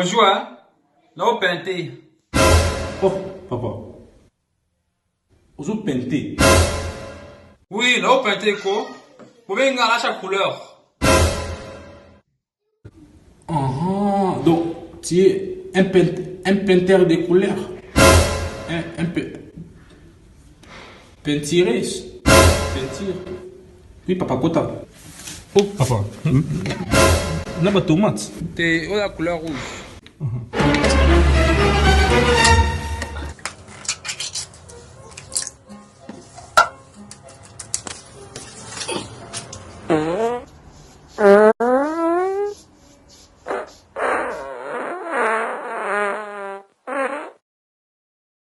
Bonjour, hein? Là, au peinté. Oh, papa. Vous peintez. Oui, là, au peinté, quoi? Vous pouvez à chaque couleur. Ah, donc, tu es un peinteur de couleurs. Un peintiriste. Peinture. Oui, papa, kota. Oh, papa. N'a pas de tomates. T'es, oh, la couleur rouge.